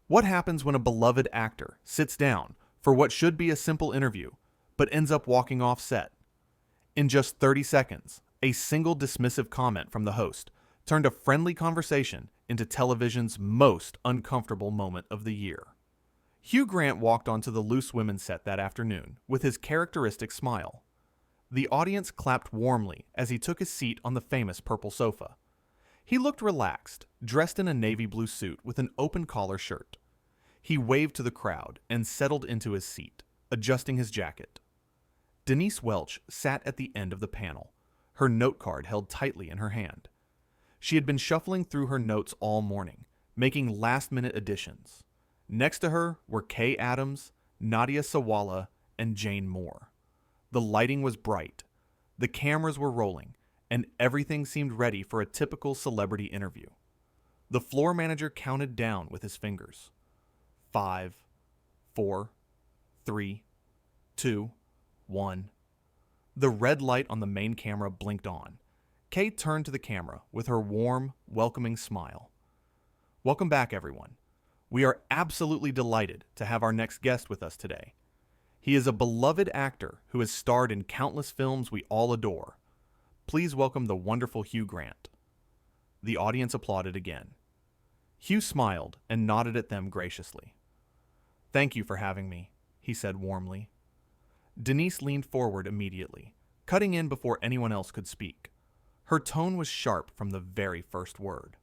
What happens when a beloved actor sits down for what should be a simple interview, but ends up walking off set? In just 30 seconds, a single dismissive comment from the host turned a friendly conversation into television's most uncomfortable moment of the year. Hugh Grant walked onto the Loose Women set that afternoon with his characteristic smile. The audience clapped warmly as he took his seat on the famous purple sofa. He looked relaxed, dressed in a navy blue suit with an open collar shirt. He waved to the crowd and settled into his seat, adjusting his jacket. Denise Welch sat at the end of the panel, her note card held tightly in her hand. She had been shuffling through her notes all morning, making last-minute additions. Next to her were Kay Adams, Nadia Sawalha, and Jane Moore. The lighting was bright, the cameras were rolling, and everything seemed ready for a typical celebrity interview. The floor manager counted down with his fingers. 5, 4, 3, 2, 1. The red light on the main camera blinked on. Kay turned to the camera with her warm, welcoming smile. Welcome back, everyone. We are absolutely delighted to have our next guest with us today. He is a beloved actor who has starred in countless films we all adore. Please welcome the wonderful Hugh Grant. The audience applauded again. Hugh smiled and nodded at them graciously. Thank you for having me, he said warmly. Denise leaned forward immediately, cutting in before anyone else could speak. Her tone was sharp from the very first word.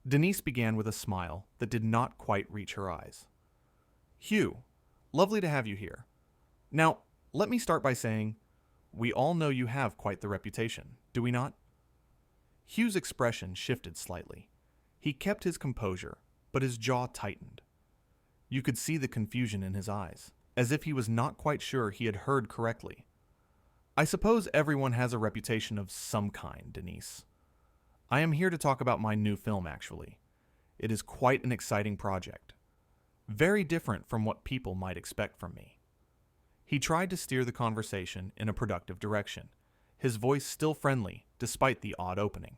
Denise began with a smile that did not quite reach her eyes. Hugh, lovely to have you here. Now, let me start by saying, we all know you have quite the reputation, do we not? Hugh's expression shifted slightly. He kept his composure, but his jaw tightened. You could see the confusion in his eyes, as if he was not quite sure he had heard correctly. I suppose everyone has a reputation of some kind, Denise. I am here to talk about my new film, actually. It is quite an exciting project. Very different from what people might expect from me. He tried to steer the conversation in a productive direction, his voice still friendly despite the odd opening.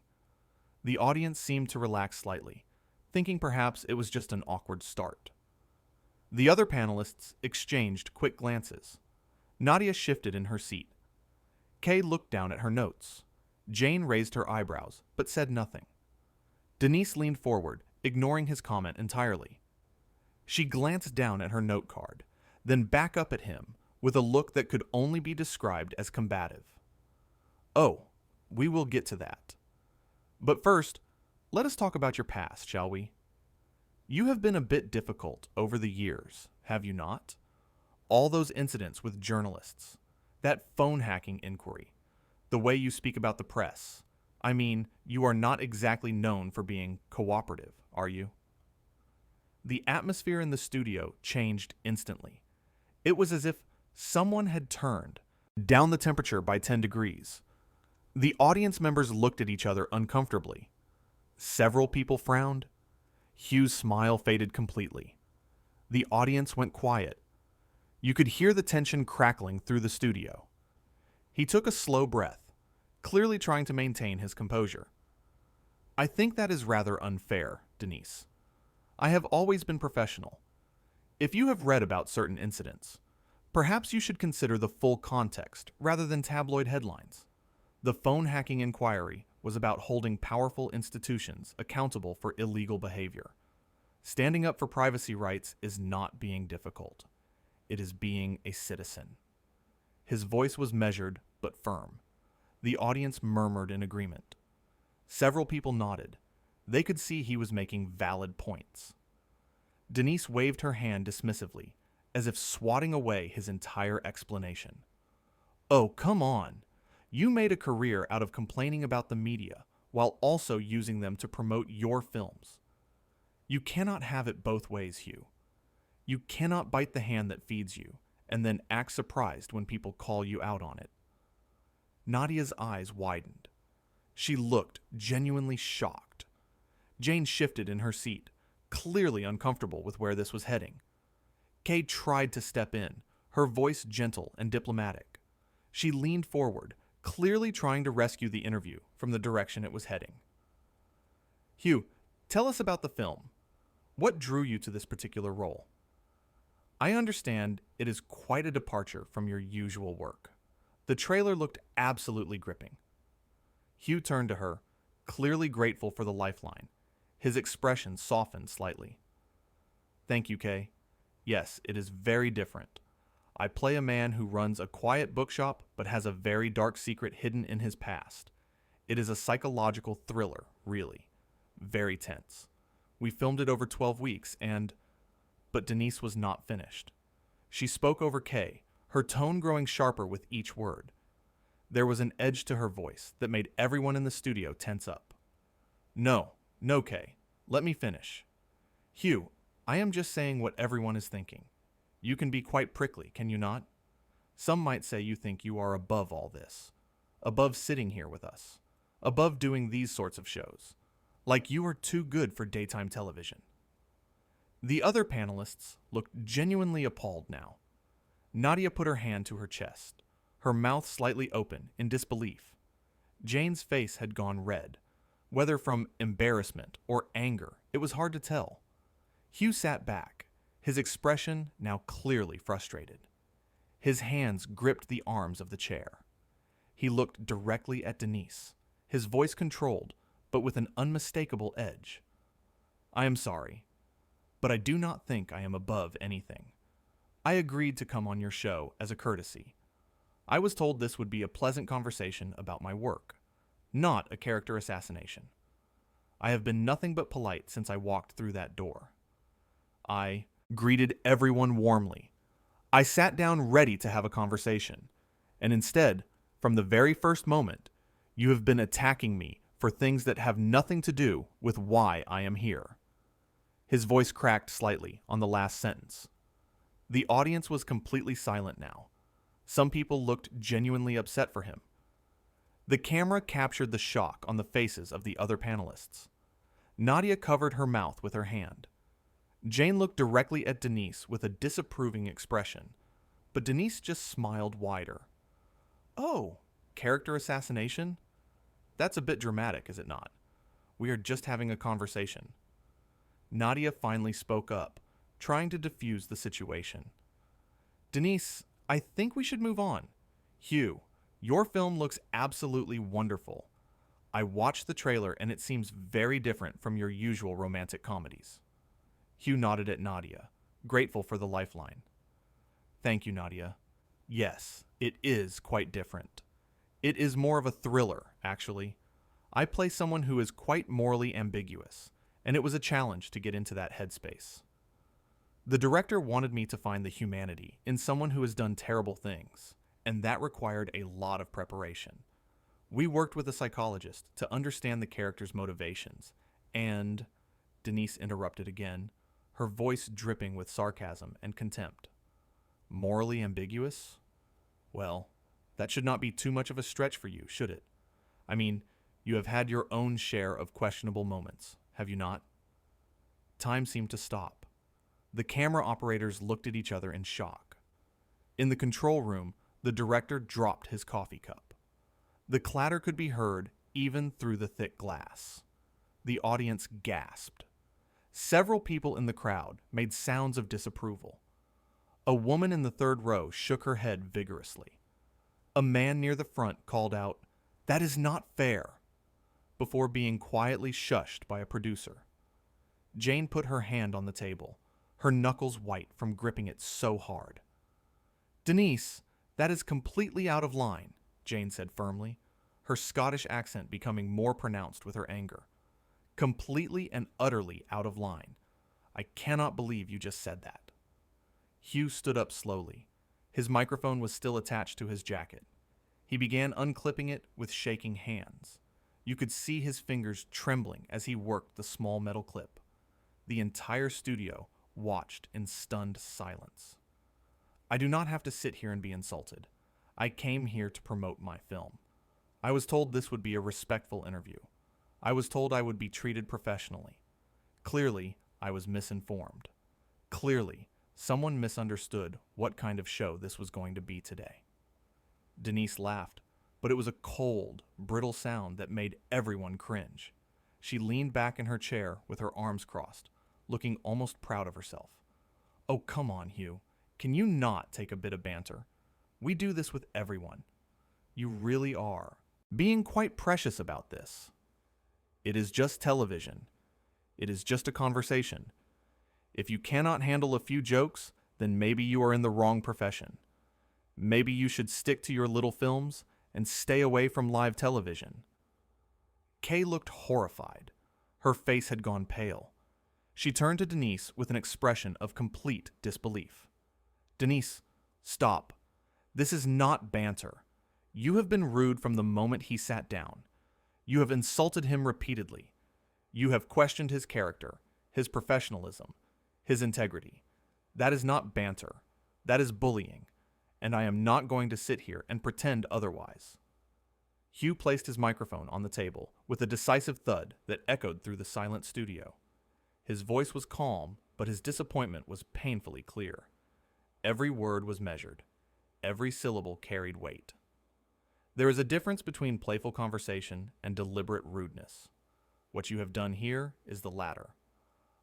The audience seemed to relax slightly, thinking perhaps it was just an awkward start. The other panelists exchanged quick glances. Nadia shifted in her seat. Kay looked down at her notes. Jane raised her eyebrows, but said nothing. Denise leaned forward, ignoring his comment entirely. She glanced down at her note card, then back up at him with a look that could only be described as combative. Oh, we will get to that. But first, let us talk about your past, shall we? You have been a bit difficult over the years, have you not? All those incidents with journalists, that phone hacking inquiry, the way you speak about the press. I mean, you are not exactly known for being cooperative, are you? The atmosphere in the studio changed instantly. It was as if someone had turned down the temperature by 10 degrees. The audience members looked at each other uncomfortably. Several people frowned. Hugh's smile faded completely. The audience went quiet. You could hear the tension crackling through the studio. He took a slow breath, clearly trying to maintain his composure. I think that is rather unfair, Denise. I have always been professional. If you have read about certain incidents, perhaps you should consider the full context rather than tabloid headlines. The phone hacking inquiry was about holding powerful institutions accountable for illegal behavior. Standing up for privacy rights is not being difficult. It is being a citizen. His voice was measured but firm. The audience murmured in agreement. Several people nodded. They could see he was making valid points. Denise waved her hand dismissively, as if swatting away his entire explanation. Oh, come on. You made a career out of complaining about the media while also using them to promote your films. You cannot have it both ways, Hugh. You cannot bite the hand that feeds you and then act surprised when people call you out on it. Nadia's eyes widened. She looked genuinely shocked. Jane shifted in her seat, clearly uncomfortable with where this was heading. Kay tried to step in, her voice gentle and diplomatic. She leaned forward, clearly trying to rescue the interview from the direction it was heading. Hugh, tell us about the film. What drew you to this particular role? I understand it is quite a departure from your usual work. The trailer looked absolutely gripping. Hugh turned to her, clearly grateful for the lifeline. His expression softened slightly. Thank you, Kay. Yes, it is very different. I play a man who runs a quiet bookshop but has a very dark secret hidden in his past. It is a psychological thriller, really. Very tense. We filmed it over 12 weeks and... But Denise was not finished. She spoke over Kay, her tone growing sharper with each word. There was an edge to her voice that made everyone in the studio tense up. No, Kay. Let me finish. Hugh, I am just saying what everyone is thinking. You can be quite prickly, can you not? Some might say you think you are above all this. Above sitting here with us. Above doing these sorts of shows. Like you are too good for daytime television. The other panelists looked genuinely appalled now. Nadia put her hand to her chest, her mouth slightly open in disbelief. Jane's face had gone red. Whether from embarrassment or anger, it was hard to tell. Hugh sat back, his expression now clearly frustrated. His hands gripped the arms of the chair. He looked directly at Denise, his voice controlled, but with an unmistakable edge. I am sorry, but I do not think I am above anything. I agreed to come on your show as a courtesy. I was told this would be a pleasant conversation about my work, not a character assassination. I have been nothing but polite since I walked through that door. I greeted everyone warmly. I sat down ready to have a conversation, and instead, from the very first moment, you have been attacking me for things that have nothing to do with why I am here. His voice cracked slightly on the last sentence. The audience was completely silent now. Some people looked genuinely upset for him. The camera captured the shock on the faces of the other panelists. Nadia covered her mouth with her hand. Jane looked directly at Denise with a disapproving expression, but Denise just smiled wider. Oh, character assassination? That's a bit dramatic, is it not? We are just having a conversation. Nadia finally spoke up, trying to diffuse the situation. Denise, I think we should move on. Hugh, your film looks absolutely wonderful. I watched the trailer and it seems very different from your usual romantic comedies. Hugh nodded at Nadia, grateful for the lifeline. Thank you, Nadia. Yes, it is quite different. It is more of a thriller, actually. I play someone who is quite morally ambiguous, and it was a challenge to get into that headspace. The director wanted me to find the humanity in someone who has done terrible things, and that required a lot of preparation. We worked with a psychologist to understand the character's motivations, and... Denise interrupted again, her voice dripping with sarcasm and contempt. Morally ambiguous? Well, that should not be too much of a stretch for you, should it? I mean, you have had your own share of questionable moments, have you not? Time seemed to stop. The camera operators looked at each other in shock. In the control room, the director dropped his coffee cup. The clatter could be heard even through the thick glass. The audience gasped. Several people in the crowd made sounds of disapproval. A woman in the third row shook her head vigorously. A man near the front called out, "That is not fair," before being quietly shushed by a producer. Jane put her hand on the table, her knuckles white from gripping it so hard. "Denise, that is completely out of line," Jane said firmly, her Scottish accent becoming more pronounced with her anger. "Completely and utterly out of line. I cannot believe you just said that." Hugh stood up slowly. His microphone was still attached to his jacket. He began unclipping it with shaking hands. You could see his fingers trembling as he worked the small metal clip. The entire studio watched in stunned silence. I do not have to sit here and be insulted. I came here to promote my film. I was told this would be a respectful interview. I was told I would be treated professionally. Clearly, I was misinformed. Clearly, someone misunderstood what kind of show this was going to be today. Denise laughed, but it was a cold, brittle sound that made everyone cringe. She leaned back in her chair with her arms crossed, looking almost proud of herself. Oh, come on, Hugh. Can you not take a bit of banter? We do this with everyone. You really are being quite precious about this. It is just television. It is just a conversation. If you cannot handle a few jokes, then maybe you are in the wrong profession. Maybe you should stick to your little films and stay away from live television. Kay looked horrified. Her face had gone pale. She turned to Denise with an expression of complete disbelief. Denise, stop. This is not banter. You have been rude from the moment he sat down. You have insulted him repeatedly. You have questioned his character, his professionalism, his integrity. That is not banter. That is bullying. And I am not going to sit here and pretend otherwise. Hugh placed his microphone on the table with a decisive thud that echoed through the silent studio. His voice was calm, but his disappointment was painfully clear. Every word was measured. Every syllable carried weight. There is a difference between playful conversation and deliberate rudeness. What you have done here is the latter.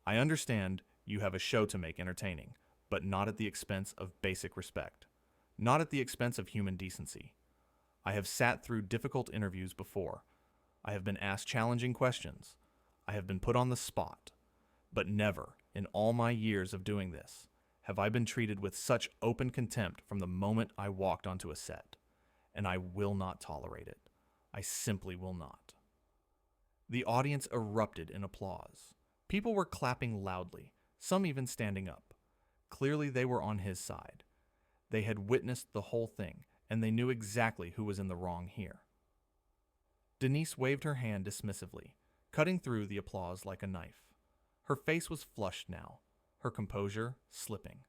I understand you have a show to make entertaining, but not at the expense of basic respect. Not at the expense of human decency. I have sat through difficult interviews before. I have been asked challenging questions. I have been put on the spot. But never, in all my years of doing this, have I been treated with such open contempt from the moment I walked onto a set. And I will not tolerate it. I simply will not. The audience erupted in applause. People were clapping loudly, some even standing up. Clearly they were on his side. They had witnessed the whole thing, and they knew exactly who was in the wrong here. Denise waved her hand dismissively, cutting through the applause like a knife. Her face was flushed now, her composure slipping.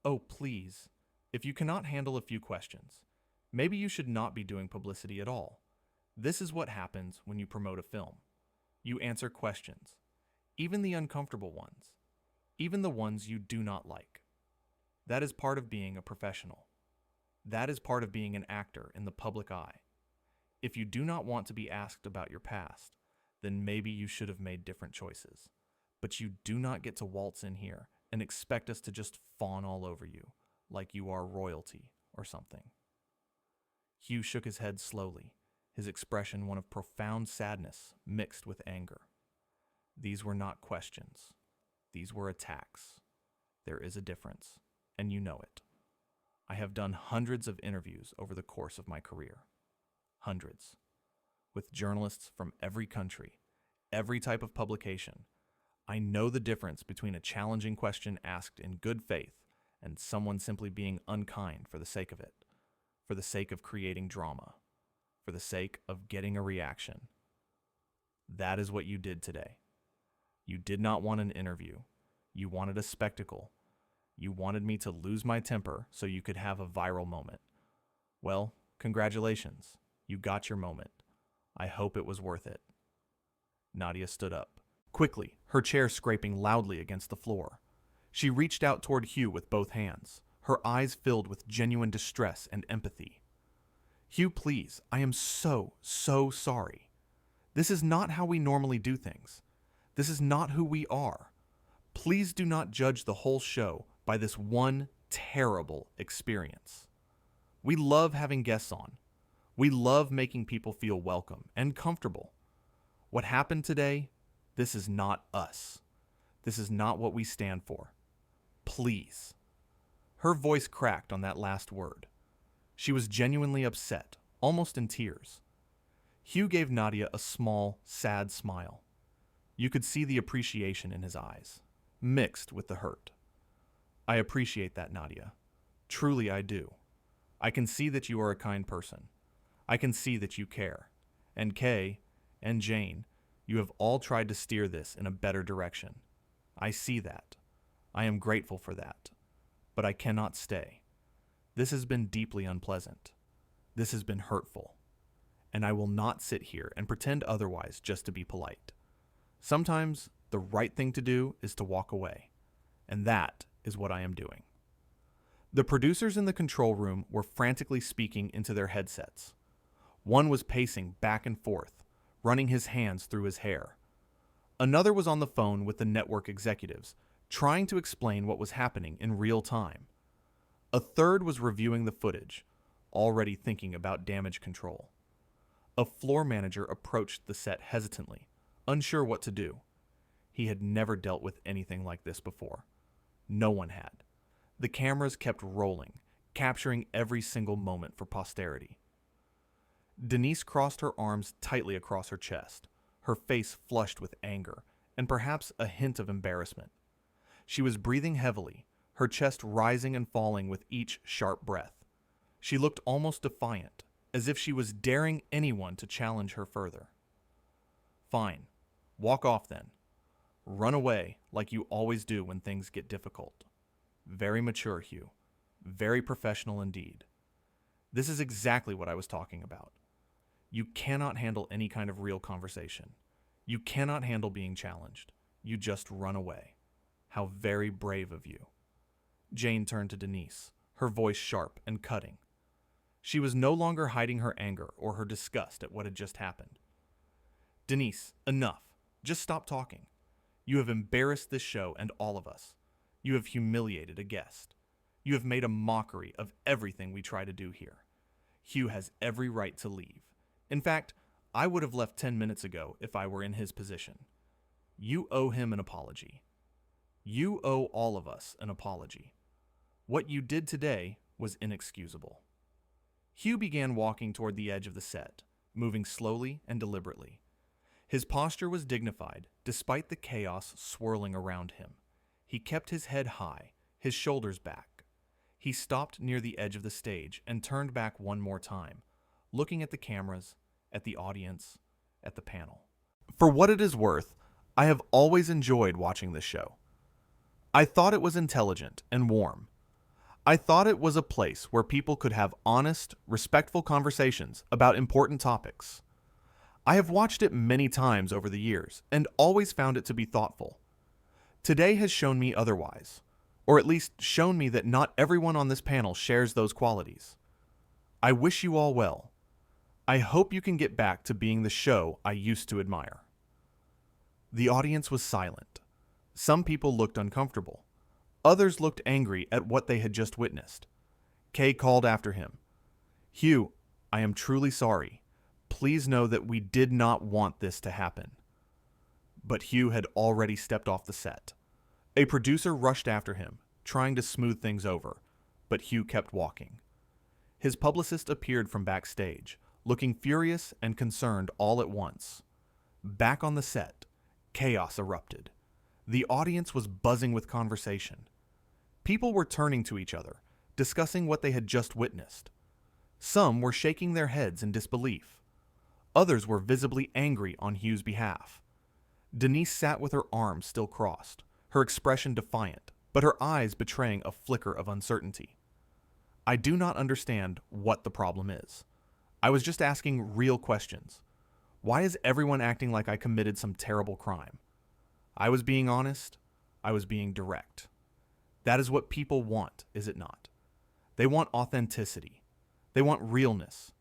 Oh, please, if you cannot handle a few questions, maybe you should not be doing publicity at all. This is what happens when you promote a film. You answer questions, even the uncomfortable ones, even the ones you do not like. That is part of being a professional. That is part of being an actor in the public eye. If you do not want to be asked about your past, then maybe you should have made different choices. But you do not get to waltz in here and expect us to just fawn all over you, like you are royalty or something. Hugh shook his head slowly, his expression one of profound sadness mixed with anger. These were not questions. These were attacks. There is a difference, and you know it. I have done hundreds of interviews over the course of my career. Hundreds. With journalists from every country, every type of publication. I know the difference between a challenging question asked in good faith and someone simply being unkind for the sake of it, for the sake of creating drama, for the sake of getting a reaction. That is what you did today. You did not want an interview. You wanted a spectacle. You wanted me to lose my temper so you could have a viral moment. Well, congratulations. You got your moment. I hope it was worth it. Nadia stood up, quickly, her chair scraping loudly against the floor. She reached out toward Hugh with both hands, her eyes filled with genuine distress and empathy. Hugh, please, I am so sorry. This is not how we normally do things. This is not who we are. Please do not judge the whole show by this one terrible experience. We love having guests on. We love making people feel welcome and comfortable. What happened today, this is not us. This is not what we stand for. Please. Her voice cracked on that last word. She was genuinely upset, almost in tears. Hugh gave Nadia a small, sad smile. You could see the appreciation in his eyes, mixed with the hurt. I appreciate that, Nadia. Truly I do. I can see that you are a kind person. I can see that you care. And Kay and Jane, you have all tried to steer this in a better direction. I see that. I am grateful for that. But I cannot stay. This has been deeply unpleasant. This has been hurtful. And I will not sit here and pretend otherwise just to be polite. Sometimes the right thing to do is to walk away. And that is what I am doing. The producers in the control room were frantically speaking into their headsets. One was pacing back and forth, running his hands through his hair. Another was on the phone with the network executives, trying to explain what was happening in real time. A third was reviewing the footage, already thinking about damage control. A floor manager approached the set hesitantly, unsure what to do. He had never dealt with anything like this before. No one had. The cameras kept rolling, capturing every single moment for posterity. Denise crossed her arms tightly across her chest, her face flushed with anger, and perhaps a hint of embarrassment. She was breathing heavily, her chest rising and falling with each sharp breath. She looked almost defiant, as if she was daring anyone to challenge her further. Fine. Walk off then. Run away like you always do when things get difficult. Very mature, Hugh. Very professional indeed. This is exactly what I was talking about. You cannot handle any kind of real conversation. You cannot handle being challenged. You just run away. How very brave of you. Jane turned to Denise, her voice sharp and cutting. She was no longer hiding her anger or her disgust at what had just happened. Denise, enough. Just stop talking. You have embarrassed this show and all of us. You have humiliated a guest. You have made a mockery of everything we try to do here. Hugh has every right to leave. In fact, I would have left 10 minutes ago if I were in his position. You owe him an apology. You owe all of us an apology. What you did today was inexcusable. Hugh began walking toward the edge of the set, moving slowly and deliberately. His posture was dignified, despite the chaos swirling around him. He kept his head high, his shoulders back. He stopped near the edge of the stage and turned back one more time, looking at the cameras, at the audience, at the panel. For what it is worth, I have always enjoyed watching this show. I thought it was intelligent and warm. I thought it was a place where people could have honest, respectful conversations about important topics. I have watched it many times over the years and always found it to be thoughtful. Today has shown me otherwise, or at least shown me that not everyone on this panel shares those qualities. I wish you all well. I hope you can get back to being the show I used to admire. The audience was silent. Some people looked uncomfortable. Others looked angry at what they had just witnessed. Kay called after him. Hugh, I am truly sorry. Please know that we did not want this to happen. But Hugh had already stepped off the set. A producer rushed after him, trying to smooth things over, but Hugh kept walking. His publicist appeared from backstage, looking furious and concerned all at once. Back on the set, chaos erupted. The audience was buzzing with conversation. People were turning to each other, discussing what they had just witnessed. Some were shaking their heads in disbelief. Others were visibly angry on Hugh's behalf. Denise sat with her arms still crossed, her expression defiant, but her eyes betraying a flicker of uncertainty. I do not understand what the problem is. I was just asking real questions. Why is everyone acting like I committed some terrible crime? I was being honest. I was being direct. That is what people want, is it not? They want authenticity. They want realness.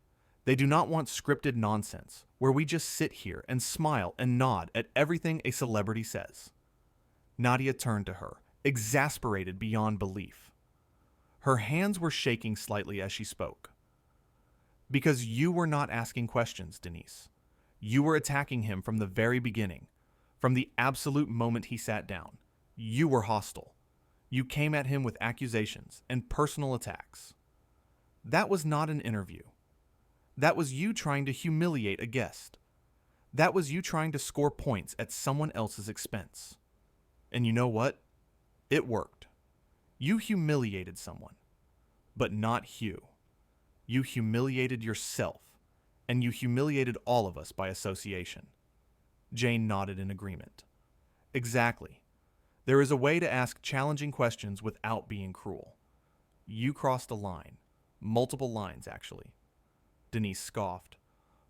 They do not want scripted nonsense, where we just sit here and smile and nod at everything a celebrity says. Nadia turned to her, exasperated beyond belief. Her hands were shaking slightly as she spoke. Because you were not asking questions, Denise. You were attacking him from the very beginning, from the absolute moment he sat down. You were hostile. You came at him with accusations and personal attacks. That was not an interview. That was you trying to humiliate a guest. That was you trying to score points at someone else's expense. And you know what? It worked. You humiliated someone, but not Hugh. You humiliated yourself, and you humiliated all of us by association. Jane nodded in agreement. Exactly. There is a way to ask challenging questions without being cruel. You crossed a line. Multiple lines, actually. Denise scoffed.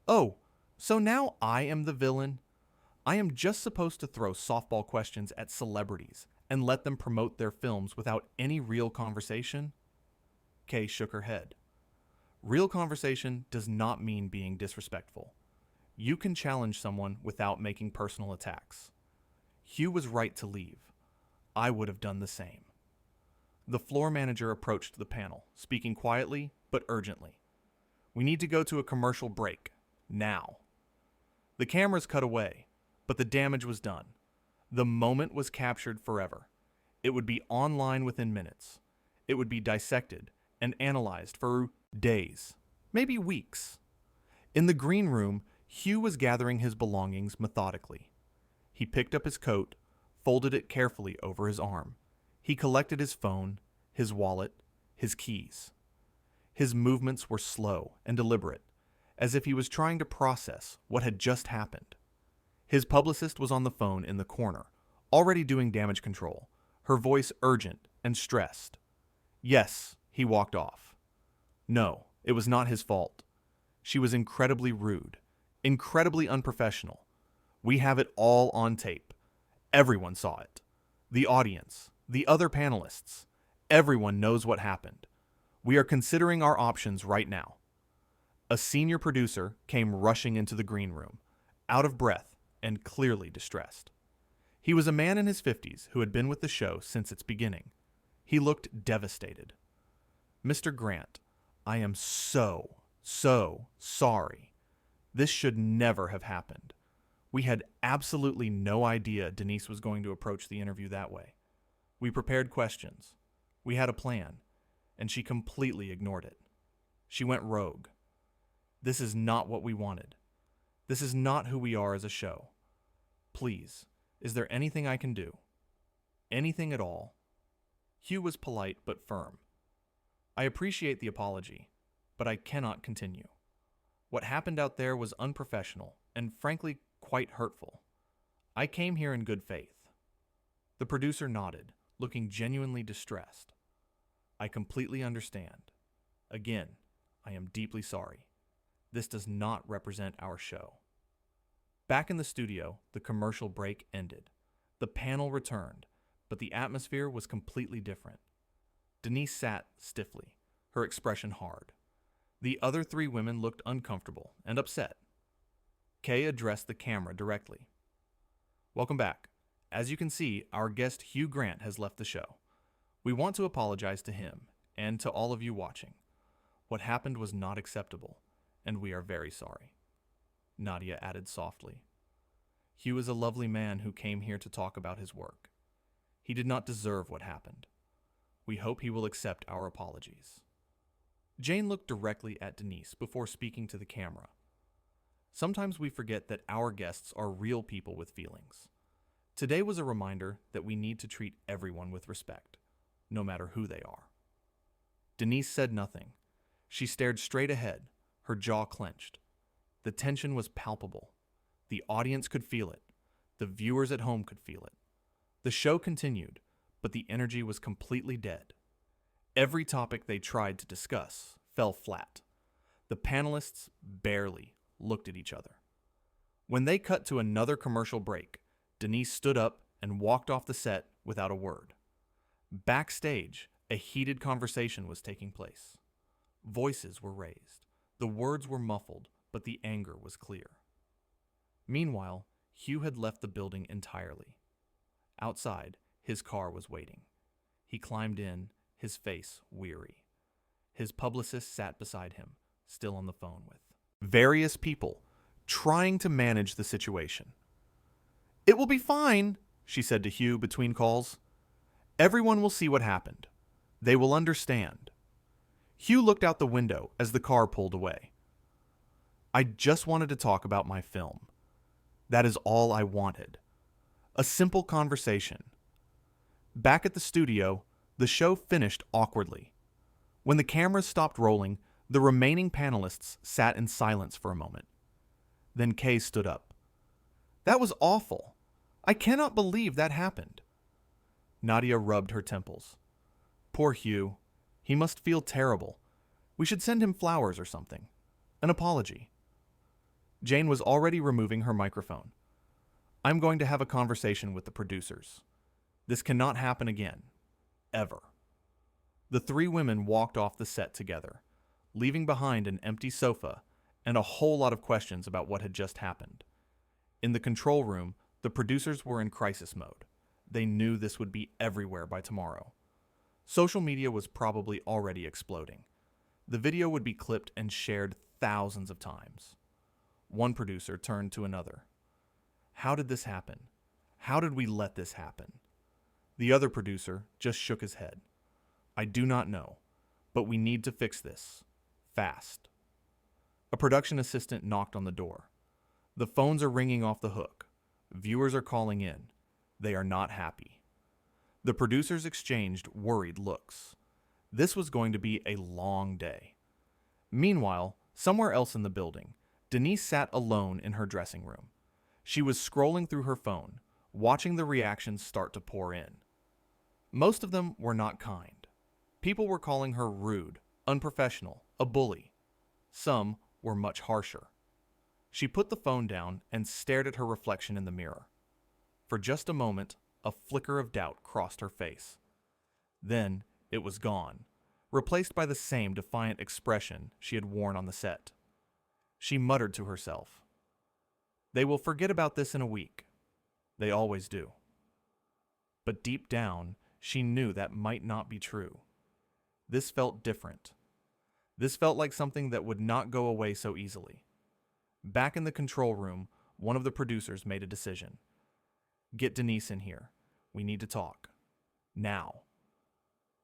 Oh, so now I am the villain? I am just supposed to throw softball questions at celebrities and let them promote their films without any real conversation? Kay shook her head. Real conversation does not mean being disrespectful. You can challenge someone without making personal attacks. Hugh was right to leave. I would have done the same. The floor manager approached the panel, speaking quietly but urgently. We need to go to a commercial break. Now. The cameras cut away, but the damage was done. The moment was captured forever. It would be online within minutes. It would be dissected and analyzed for days, maybe weeks. In the green room, Hugh was gathering his belongings methodically. He picked up his coat, folded it carefully over his arm. He collected his phone, his wallet, his keys. His movements were slow and deliberate, as if he was trying to process what had just happened. His publicist was on the phone in the corner, already doing damage control, her voice urgent and stressed. Yes, he walked off. No, it was not his fault. She was incredibly rude, incredibly unprofessional. We have it all on tape. Everyone saw it. The audience, the other panelists, everyone knows what happened. We are considering our options right now. A senior producer came rushing into the green room, out of breath and clearly distressed. He was a man in his 50s who had been with the show since its beginning. He looked devastated. Mr. Grant, I am so sorry. This should never have happened. We had absolutely no idea Denise was going to approach the interview that way. We prepared questions. We had a plan, and she completely ignored it. She went rogue. This is not what we wanted. This is not who we are as a show. Please, is there anything I can do? Anything at all? Hugh was polite but firm. I appreciate the apology, but I cannot continue. What happened out there was unprofessional and frankly quite hurtful. I came here in good faith. The producer nodded, looking genuinely distressed. I completely understand. Again, I am deeply sorry. This does not represent our show. Back in the studio, the commercial break ended. The panel returned, but the atmosphere was completely different. Denise sat stiffly, her expression hard. The other three women looked uncomfortable and upset. Kay addressed the camera directly. Welcome back. As you can see, our guest Hugh Grant has left the show. We want to apologize to him and to all of you watching. What happened was not acceptable, and we are very sorry. Nadia added softly. Hugh is a lovely man who came here to talk about his work. He did not deserve what happened. We hope he will accept our apologies. Jane looked directly at Denise before speaking to the camera. Sometimes we forget that our guests are real people with feelings. Today was a reminder that we need to treat everyone with respect, no matter who they are. Denise said nothing. She stared straight ahead, her jaw clenched. The tension was palpable. The audience could feel it. The viewers at home could feel it. The show continued, but the energy was completely dead. Every topic they tried to discuss fell flat. The panelists barely looked at each other. When they cut to another commercial break, Denise stood up and walked off the set without a word. Backstage, a heated conversation was taking place. Voices were raised. The words were muffled, but the anger was clear. Meanwhile, Hugh had left the building entirely. Outside, his car was waiting. He climbed in, his face weary. His publicist sat beside him, still on the phone with various people, trying to manage the situation. It will be fine, she said to Hugh between calls. Everyone will see what happened. They will understand. Hugh looked out the window as the car pulled away. I just wanted to talk about my film. That is all I wanted. A simple conversation. Back at the studio, the show finished awkwardly. When the cameras stopped rolling, the remaining panelists sat in silence for a moment. Then Kay stood up. That was awful. I cannot believe that happened. Nadia rubbed her temples. Poor Hugh. He must feel terrible. We should send him flowers or something. An apology. Jane was already removing her microphone. I'm going to have a conversation with the producers. This cannot happen again. Ever. The three women walked off the set together, leaving behind an empty sofa and a whole lot of questions about what had just happened. In the control room, The producers were in crisis mode. They knew this would be everywhere by tomorrow. Social media was probably already exploding. The video would be clipped and shared thousands of times. One producer turned to another. How did this happen? How did we let this happen? The other producer just shook his head. I do not know, but we need to fix this. Fast. A production assistant knocked on the door. The phones are ringing off the hook. Viewers are calling in. They are not happy. The producers exchanged worried looks. This was going to be a long day. Meanwhile, somewhere else in the building, Denise sat alone in her dressing room. She was scrolling through her phone, watching the reactions start to pour in. Most of them were not kind. People were calling her rude, unprofessional, a bully. Some were much harsher. She put the phone down and stared at her reflection in the mirror. For just a moment, a flicker of doubt crossed her face. Then it was gone, replaced by the same defiant expression she had worn on the set. She muttered to herself, "They will forget about this in a week. They always do." But deep down, she knew that might not be true. This felt different. This felt like something that would not go away so easily. Back in the control room, one of the producers made a decision. Get Denise in here. We need to talk. Now.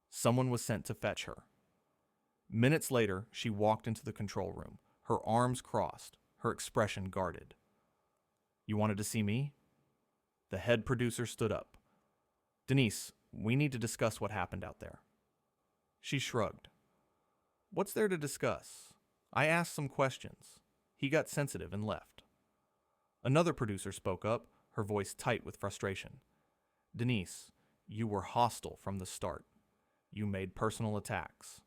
Someone was sent to fetch her. Minutes later, she walked into the control room, her arms crossed, her expression guarded. You wanted to see me? The head producer stood up. Denise, we need to discuss what happened out there. She shrugged. What's there to discuss? I asked some questions. He got sensitive and left. Another producer spoke up, her voice tight with frustration. Denise, you were hostile from the start. You made personal attacks.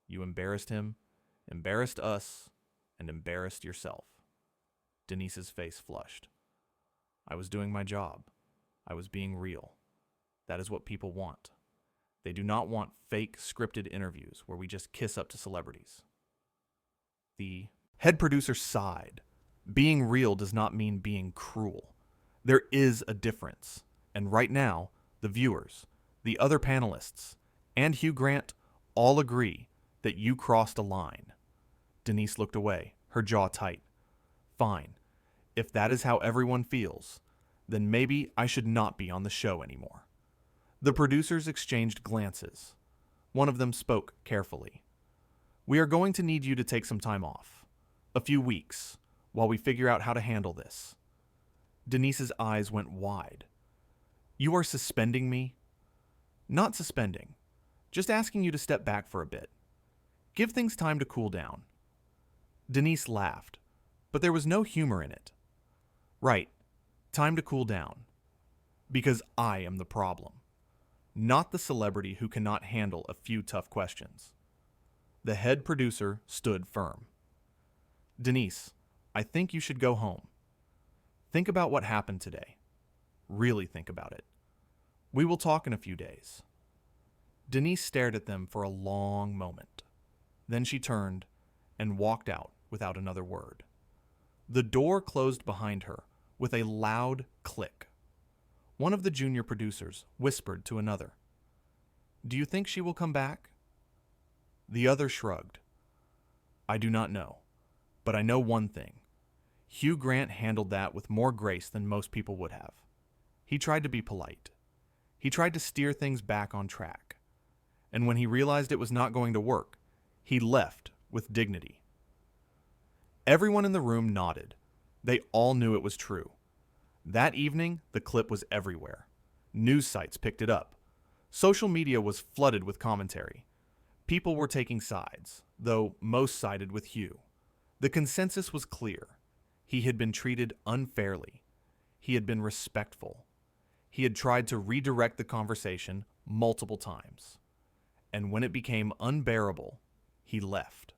You embarrassed him, embarrassed us, and embarrassed yourself. Denise's face flushed. I was doing my job. I was being real. That is what people want. They do not want fake, scripted interviews where we just kiss up to celebrities. The head producer sighed. Being real does not mean being cruel. There is a difference. And right now, the viewers, the other panelists, and Hugh Grant all agree that you crossed a line. Denise looked away, her jaw tight. Fine. If that is how everyone feels, then maybe I should not be on the show anymore. The producers exchanged glances. One of them spoke carefully. We are going to need you to take some time off. A few weeks, while we figure out how to handle this. Denise's eyes went wide. You are suspending me? Not suspending. Just asking you to step back for a bit. Give things time to cool down. Denise laughed, but there was no humor in it. Right. Time to cool down. Because I am the problem. Not the celebrity who cannot handle a few tough questions. The head producer stood firm. Denise, I think you should go home. Think about what happened today. Really think about it. We will talk in a few days. Denise stared at them for a long moment. Then she turned and walked out without another word. The door closed behind her with a loud click. One of the junior producers whispered to another, Do you think she will come back? The other shrugged. I do not know, but I know one thing. Hugh Grant handled that with more grace than most people would have. He tried to be polite. He tried to steer things back on track. And when he realized it was not going to work, he left with dignity. Everyone in the room nodded. They all knew it was true. That evening, the clip was everywhere. News sites picked it up. Social media was flooded with commentary. People were taking sides, though most sided with Hugh. The consensus was clear. He had been treated unfairly. He had been respectful. He had tried to redirect the conversation multiple times. And when it became unbearable, he left.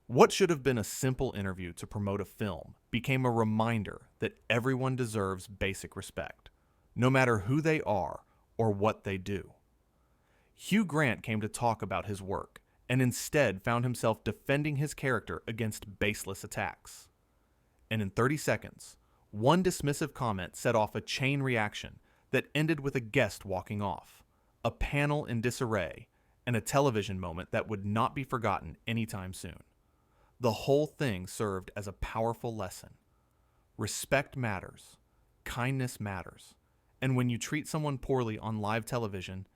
What should have been a simple interview to promote a film became a reminder that everyone deserves basic respect, no matter who they are or what they do. Hugh Grant came to talk about his work and instead found himself defending his character against baseless attacks. And in 30 seconds, One dismissive comment set off a chain reaction that ended with a guest walking off, a panel in disarray, and a television moment that would not be forgotten anytime soon. The whole thing served as a powerful lesson. Respect matters, kindness matters, and when you treat someone poorly on live television,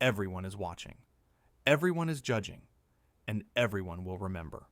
everyone is watching, everyone is judging, and everyone will remember.